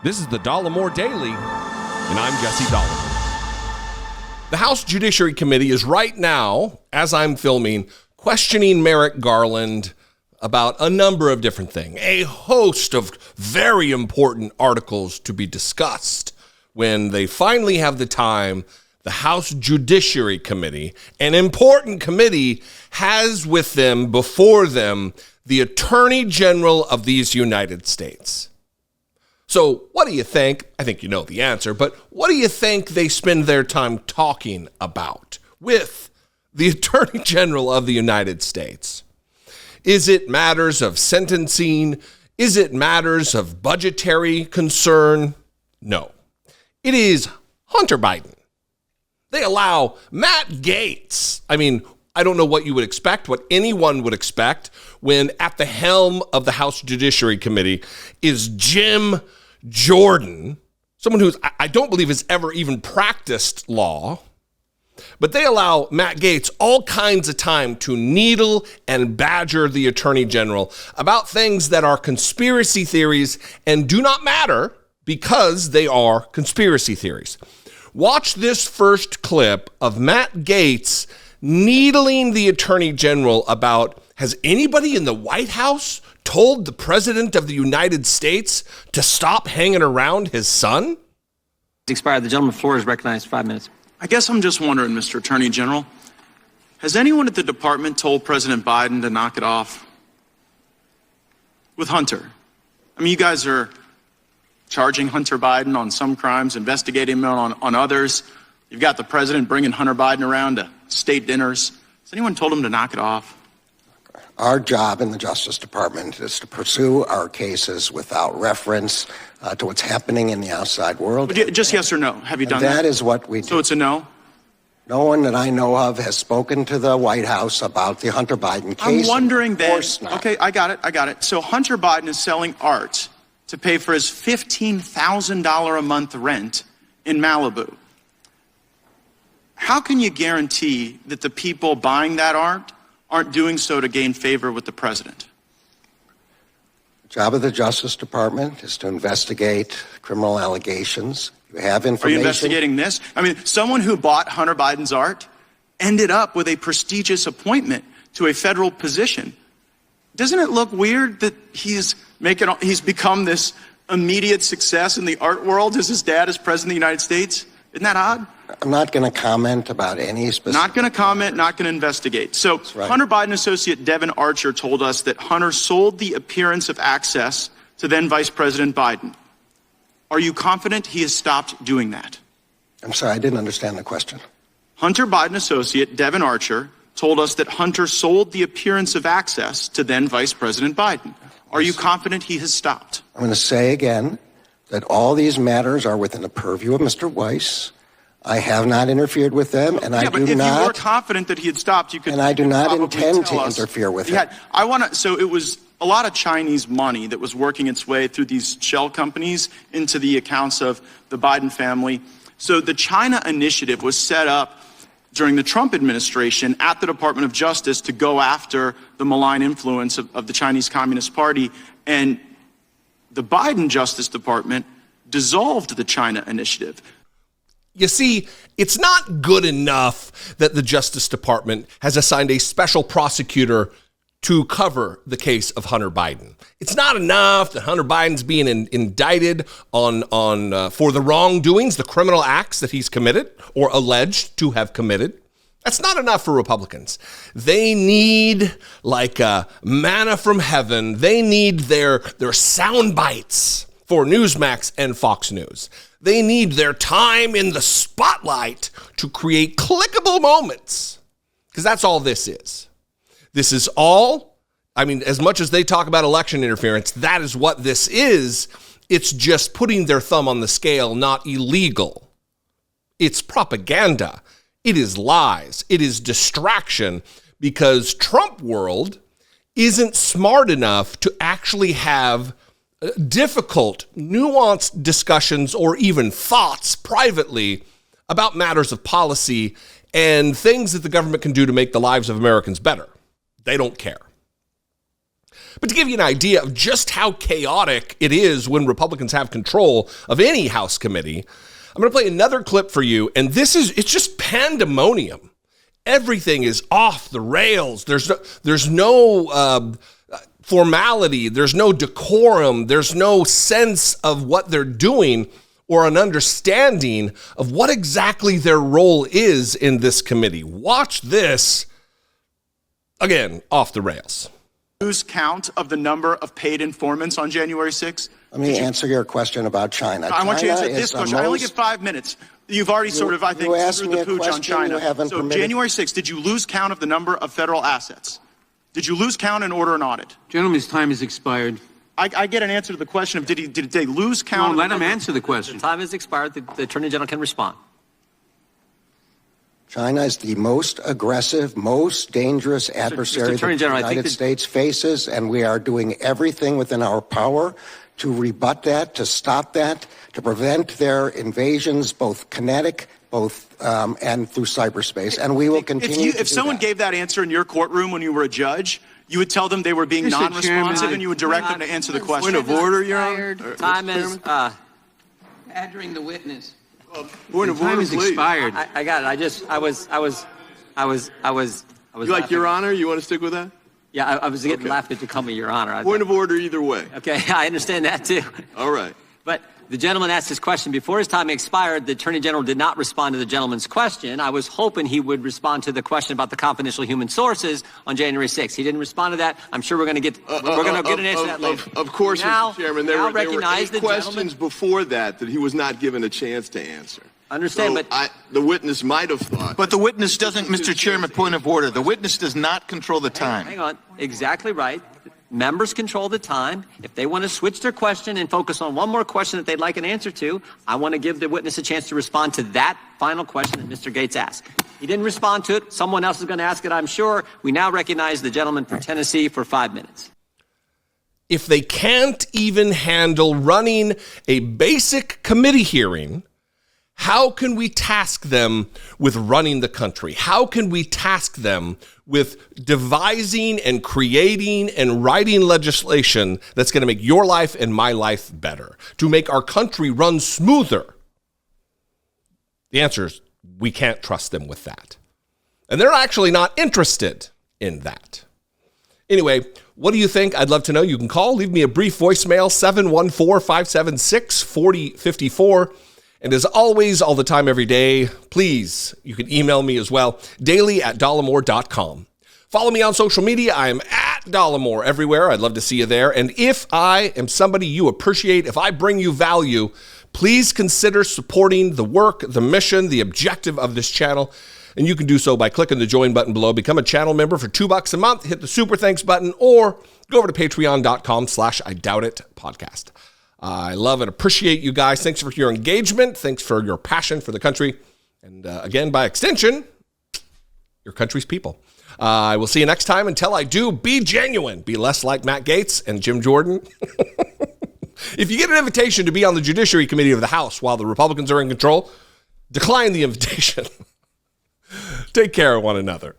This is the Dollemore Daily, and I'm Jesse Dollemore. The House Judiciary Committee is right now, as I'm filming, questioning Merrick Garland about a number of different things. A host of very important articles to be discussed when they finally have the time. The House Judiciary Committee, an important committee, has with them, before them, the Attorney General of these United States. So what do you think? I think you know the answer, but what do you think they spend their time talking about with the Attorney General of the United States? Is it matters of sentencing? Is it matters of budgetary concern? No. It is Hunter Biden. They allow Matt Gaetz. I mean, I don't know what you would expect, what anyone would expect when at the helm of the House Judiciary Committee is Jim Jordan, someone who I don't believe has ever even practiced law. But they allow Matt Gaetz all kinds of time to needle and badger the Attorney General about things that are conspiracy theories and do not matter because they are conspiracy theories. Watch this first clip of Matt Gaetz needling the Attorney General about, has anybody in the White House told the President of the United States to stop hanging around his son? Expired. The gentleman's floor is recognized. 5 minutes. I guess I'm just wondering, Mr. Attorney General, has anyone at the department told President Biden to knock it off with Hunter? I mean, you guys are charging Hunter Biden on some crimes, investigating him on others. You've got the president bringing Hunter Biden around to state dinners. Has anyone told him to knock it off? Our job in the Justice Department is to pursue our cases without reference to what's happening in the outside world. Just yes or no. Have you done that? That is what we do. So it's a no? No one that I know of has spoken to the White House about the Hunter Biden case. I'm wondering then. Of course not. Okay, I got it. So Hunter Biden is selling art to pay for his $15,000 a month rent in Malibu. How can you guarantee that the people buying that art aren't doing so to gain favor with the president? The job of the Justice Department is to investigate criminal allegations. You have information. Are you investigating this? I mean, someone who bought Hunter Biden's art ended up with a prestigious appointment to a federal position. Doesn't it look weird that he's become this immediate success in the art world as his dad is president of the United States? Isn't that odd? I'm not going to comment about any specific... Not going to comment, not going to investigate. So right. Hunter Biden associate Devin Archer told us that Hunter sold the appearance of access to then Vice President Biden. Are you confident he has stopped doing that? I'm sorry, I didn't understand the question. Hunter Biden associate Devin Archer told us that Hunter sold the appearance of access to then Vice President Biden. Are you confident he has stopped? I'm going to say again that all these matters are within the purview of Mr. Weiss. I have not interfered with them, and I do not. But if you were confident that he had stopped, you could. And I do not intend to interfere with him. So it was a lot of Chinese money that was working its way through these shell companies into the accounts of the Biden family. So the China initiative was set up during the Trump administration at the Department of Justice to go after the malign influence of the Chinese Communist Party. And the Biden Justice Department dissolved the China initiative. You see, it's not good enough that the Justice Department has assigned a special prosecutor to cover the case of Hunter Biden. It's not enough that Hunter Biden's being indicted on for the wrongdoings, the criminal acts that he's committed or alleged to have committed. That's not enough for Republicans. They need like manna from heaven. They need their sound bites for Newsmax and Fox News. They need their time in the spotlight to create clickable moments, because that's all this is. This is all, I mean, as much as they talk about election interference, that is what this is. It's just putting their thumb on the scale, not illegal. It's propaganda. It is lies. It is distraction, because Trump world isn't smart enough to actually have difficult, nuanced discussions or even thoughts privately about matters of policy and things that the government can do to make the lives of Americans better. They don't care. But to give you an idea of just how chaotic it is when Republicans have control of any House committee, I'm going to play another clip for you, and it's just pandemonium. Everything is off the rails. There's no formality. There's no decorum. There's no sense of what they're doing or an understanding of what exactly their role is in this committee. Watch this, again, off the rails. Lose count of the number of paid informants on January 6th? Let me answer your question about China. I want you to answer China this question. I only get 5 minutes. You've already sort of, I think, screwed the pooch on China. So January 6th, did you lose count of the number of federal assets? Did you lose count and order an audit? Gentleman's time has expired. I get an answer to the question of did they lose count? No, let him answer the question. The time has expired. The Attorney General can respond. China is the most aggressive, most dangerous adversary that the United States faces, and we are doing everything within our power to rebut that, to stop that, to prevent their invasions, both kinetic, and through cyberspace. And we will continue to do that. If someone gave that answer in your courtroom when you were a judge, you would tell them they were being non-responsive and you would direct them to answer the question. Point of order, Your Honor. Time is badgering the witness. Point of order, is expired. I got it. I was. You like Your Honor? You want to stick with that? Yeah, I was getting laughed at to call me Your Honor. Point of order either way. Okay, I understand that too. All right. But the gentleman asked his question before his time expired. The Attorney General did not respond to the gentleman's question. I was hoping he would respond to the question about the confidential human sources on January 6th. He didn't respond to that. I'm sure we're going to get an answer to that later. Of course, now, Mr. Chairman. There were 8 questions before that he was not given a chance to answer. Understand, so but the witness might have thought. But the witness doesn't, Mr. Chairman, point of order. The witness does not control the time. Hang on. Exactly right. Members control the time. If they want to switch their question and focus on one more question that they'd like an answer to, I want to give the witness a chance to respond to that final question that Mr. Gaetz asked. He didn't respond to it. Someone else is going to ask it, I'm sure. We now recognize the gentleman from Tennessee for 5 minutes. If they can't even handle running a basic committee hearing, how can we task them with running the country? How can we task them with devising and creating and writing legislation that's going to make your life and my life better, to make our country run smoother? The answer is we can't trust them with that. And they're actually not interested in that. Anyway, what do you think? I'd love to know. You can call, leave me a brief voicemail, 714-576-4054. And as always, all the time, every day, please, you can email me as well, daily@dollemore.com. Follow me on social media. I am at Dollemore everywhere. I'd love to see you there. And if I am somebody you appreciate, if I bring you value, please consider supporting the work, the mission, the objective of this channel. And you can do so by clicking the join button below. Become a channel member for $2 a month. Hit the super thanks button or go over to patreon.com/IDoubtIt podcast. I love and appreciate you guys. Thanks for your engagement. Thanks for your passion for the country. And again, by extension, your country's people. I will see you next time. Until I do, be genuine. Be less like Matt Gaetz and Jim Jordan. If you get an invitation to be on the Judiciary Committee of the House while the Republicans are in control, decline the invitation. Take care of one another.